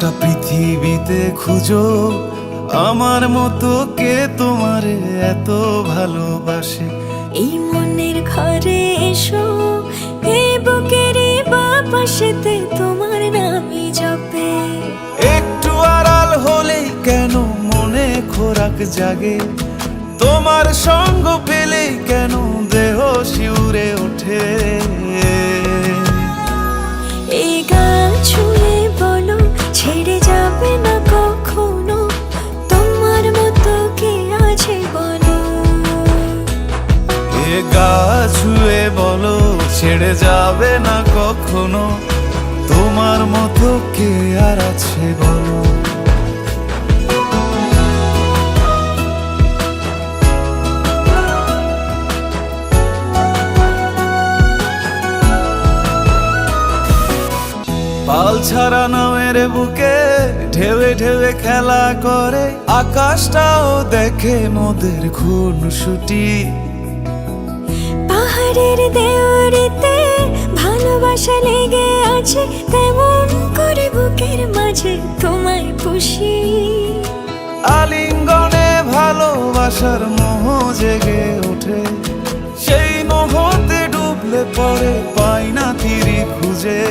গোটা পৃথিবীতে খুঁজো আমার মতো কে তোমারে এত ভালোবাসে। এই মনের ঘরে এসো, এই বুকেরই বাপাশেতে তোমার নামই জপে। একটু আড়াল হলেই কেন মনে খোরাক জাগে, তোমার সঙ্গ পেলেই কেন দেহ শিউরে ওঠে। এই গান ছুঁয়ে বলো ছেড়ে যাবে না কখনো, তোমার মতো কে আছে বলো। এ গা ছুঁয়ে বলো ছেড়ে যাবে না কখনো, তোমার মতো কে আর আছে বলো। পাল ছাড়া নামের বুকে ঢেউে ঢেউে খেলা করে, আকাশটাও দেখে মোদের খুনসুটি। পাহাড়ের দেওয়ারিতে ভালোবাসা লেগে আছে, তেমন করে বুকের মাঝে তোমায় পুষি। আলিঙ্গনে ভালোবাসার মোহ জেগে ওঠে, সেই মোহতে ডুবলে পরে পাই না তীরে খুঁজে।